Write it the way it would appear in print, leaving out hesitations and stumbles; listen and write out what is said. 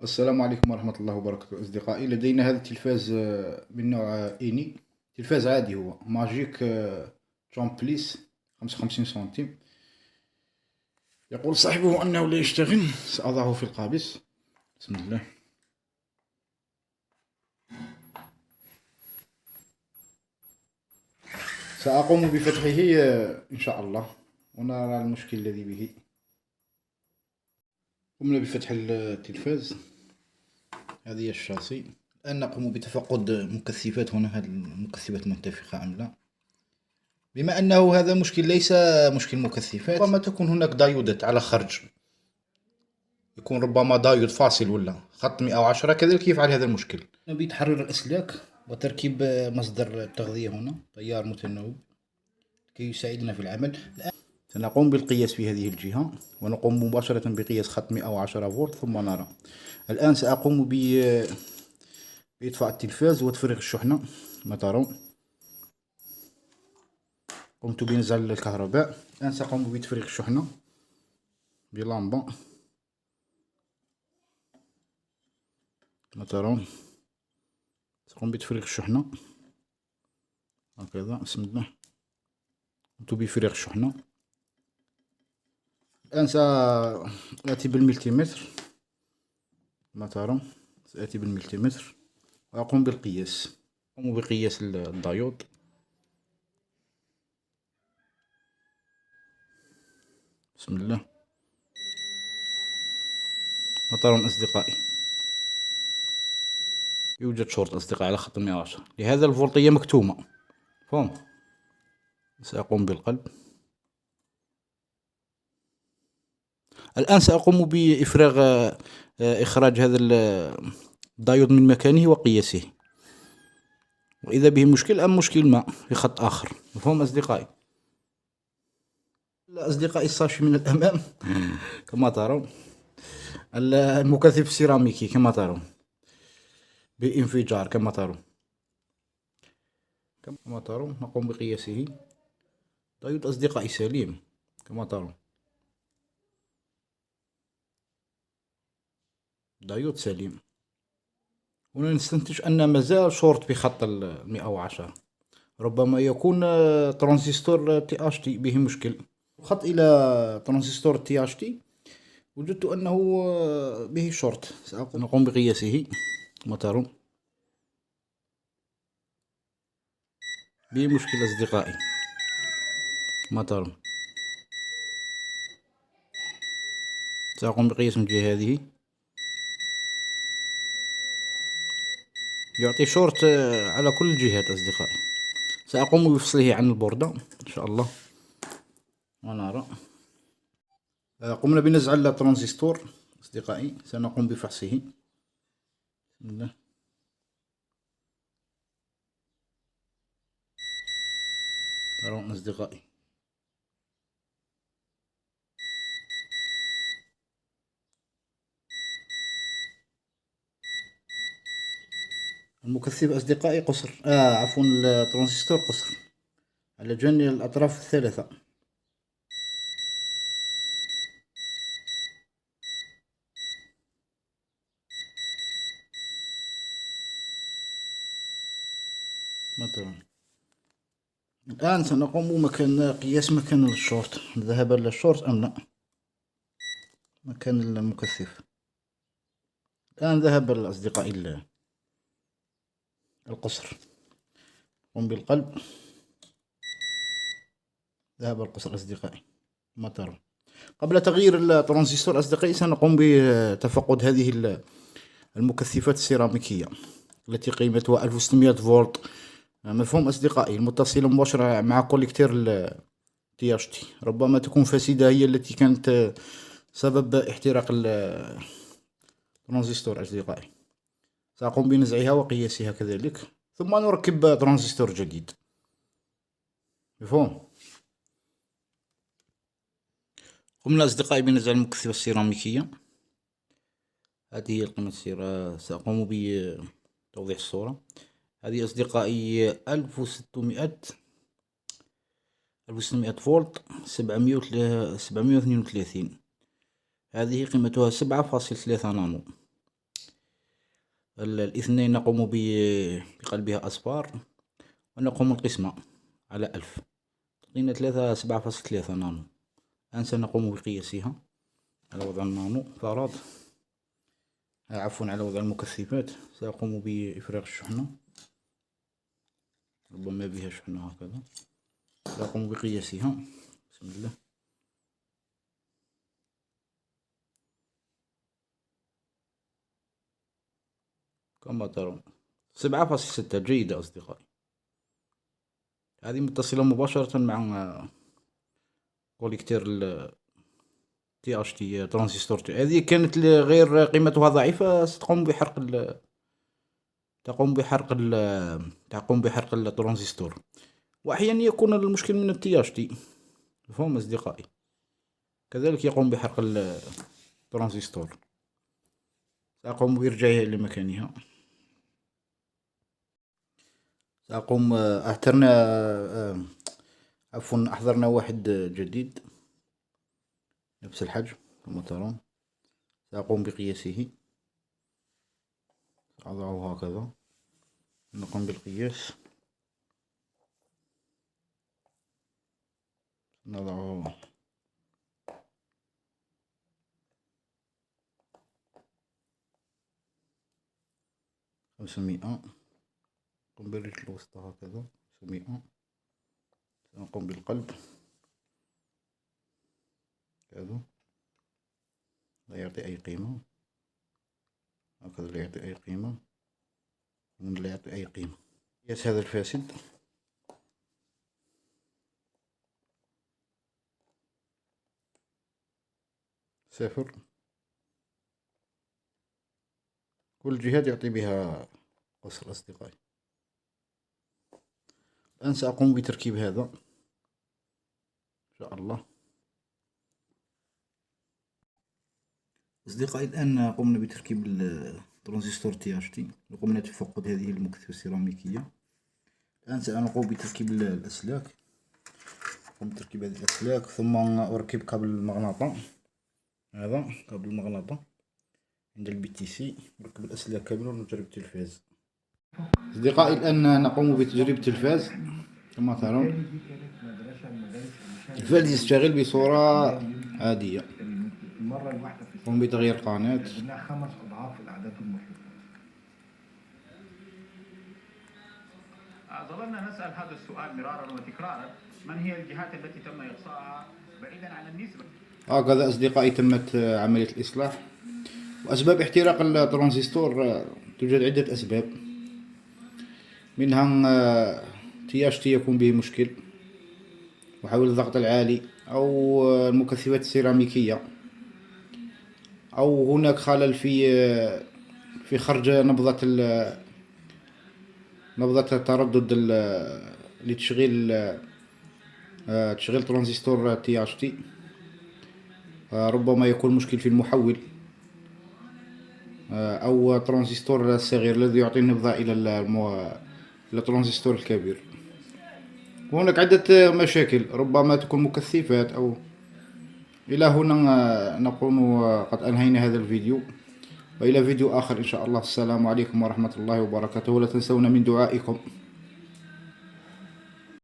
السلام عليكم ورحمة الله وبركاته أصدقائي. لدينا هذا التلفاز من نوع إيني. تلفاز عادي، هو ماجيك تشامبليس 55 سنتيم. يقول صاحبه أنه لا يشتغل. سأضعه في القابس. بسم الله. سأقوم بفتحه إن شاء الله، ونرى المشكل الذي به. قمنا بفتح التلفاز. هذه هي الشاصي. الآن نقوم بتفقد مكثفات هنا، هذه المكثفات منتفخة أم لا. بما أنه هذا مشكل ليس مشكل مكثفات، ربما تكون هناك دايودات على خرج، يكون ربما دايود فاصل ولا خط 110 كذلك يفعل هذا المشكل. بتحرير الأسلاك وتركيب مصدر التغذية هنا، تيار متناوب كي يساعدنا في العمل. الآن سنقوم بالقياس في هذه الجهة، ونقوم مباشرة بقياس خط 110 فولت ثم نرى. الآن سأقوم بإطفاء التلفاز وتفريغ الشحنة كما ترون. قمت بنزع الكهرباء. الآن سأقوم بتفريغ الشحنة بلمبة كما ترون. سأقوم بتفريغ الشحنة هكذا. بسم الله. قمت بفريغ الشحنة. الآن سآتي بالملتيمتر كما ترون. سآتي بالملتيمتر وأقوم بالقياس. أقوم بقياس الدايود. بسم الله. كما ترون أصدقائي، يوجد شورت أصدقائي على خط 110، لهذا الفولتية مكتومة. فهم. سأقوم بالقلب. الآن سأقوم بإفراغ إخراج هذا الدايود من مكانه وقياسه، وإذا به مشكل أم مشكل ما في خط آخر. مفهوم أصدقائي؟ أصدقائي الصاشي من الأمام كما ترون. المكثف السيراميكي كما ترون بانفجار كما ترون. نقوم بقياسه. دايود أصدقائي سليم كما ترون. دايود سليم. هنا نستنتج أن مازال شورت بخط 110. ربما يكون ترانزستور تي اش تي به مشكل. خط إلى ترانزستور تي اش تي وجدت أنه به شورت. سنقوم بقياسه كما ترون. به مشكل أصدقائي كما ترون. سأقوم بقياس من الجهة هذه. يعطي شورت على كل الجهات أصدقائي. سأقوم بفصله عن البوردة إن شاء الله ونرى. قمنا بنزع الترانزستور أصدقائي. سنقوم بفحصه. بسم الله. ترون أصدقائي. المكثف أصدقائي قصر، عفوا الترانزستور قصر على جميع الأطراف الثلاثة. مثلا الآن سنقوم قياس مكان الشورت، ذهب للشورت أم لا. مكان المكثف الآن ذهب الأصدقاء القصر. قم بالقلب. ذهب القصر أصدقائي ما ترى. قبل تغيير الترانزستور أصدقائي سنقوم بتفقد هذه المكثفات السيراميكية التي قيمتها 1600 فولت. مفهوم أصدقائي؟ المتصلة مباشرة مع كوليكتير تي اش تي. ربما تكون فاسدة، هي التي كانت سبب احتراق الترانزستور أصدقائي. سأقوم بنزعها وقياسها كذلك، ثم نركب ترانزستور جديد. مفهوم؟ قمنا أصدقائي بنزع المكثفة السيراميكية. هذه هي القيمة سأقوم بتوضيح الصورة. هذه أصدقائي 1600 فولت 732. هذه قيمتها 7.3 نانو. الاثنين نقوم بقلبها أصفار، ونقوم القسمة على 1000 تعطينا 7.3 نانو. الآن سنقوم بقياسها على وضع النانو فراد، عفوا على وضع المكثفات. سأقوم بإفراغ الشحنة، ربما بها شحنة هكذا. سأقوم بقياسها، بسم الله. كما ترون 7.6 جيدة أصدقائي. هذه متصلة مباشرة مع كوليكتير THT ترانزستور. هذه كانت غير قيمتها ضعيفة ستقوم بحرق تقوم بحرق الترانزستور. وأحيانا يكون المشكل من THT، مفهوم أصدقائي، كذلك يقوم بحرق الترانزستور. سأقوم بإرجاعها إلى مكانها. سأقوم أحضرنا واحد جديد نفس الحجم كما ترون. سأقوم بقياسه، أضعه هكذا، نقوم بالقياس. نضعه 500. نقوم بالرجل الوسطى هكذا 500. سنقوم بالقلب هذا، لا يعطي أي قيمة، هكذا لا يعطي أي قيمة، لا يعطي أي قيمة. قياس هذا الفاسد، صفر. كل جهات يعطي بها قصر أصدقائي. الآن سأقوم بتركيب هذا إن شاء الله. أصدقائي الآن قمنا بتركيب الترانزستور THT، وقمنا بتفقد هذه المكثفة السيراميكية. الآن سنقوم بتركيب الأسلاك. أقوم بتركيب هذه الأسلاك، ثم أركب كابل المغناطة. هذا كابل المغناطة عند BTC. نركب الأسلاك كاملة ونجرب التلفاز. أصدقائي الآن نقوم بتجربة التلفاز كما ترون. التلفاز يشتغل بصورة عادية. قم بتغيير قناة. 5 أضعاف الأعداد المحيطة. ظللنا نسأل هذا السؤال مرارا وتكرارا: من هي الجهات التي تم إقصائها بعيدا عن النسبة؟ هكذا أصدقائي تمت عملية الإصلاح. وأسباب احتراق الترانزستور توجد عدة أسباب، منها THT يكون به مشكل، وحول الضغط العالي، أو المكثفات السيراميكية، أو هناك خلل في خرج نبضة التردد لتشغيل ترانزستور THT. ربما يكون مشكل في المحول، أو الترانزستور الصغير الذي يعطي النبضة إلى الترانزستور الكبير. وهناك عدة مشاكل، ربما تكون مكثفات أو إلى هنا نكون قد أنهينا هذا الفيديو، وإلى فيديو آخر إن شاء الله. السلام عليكم ورحمة الله وبركاته، ولا تنسونا من دعائكم.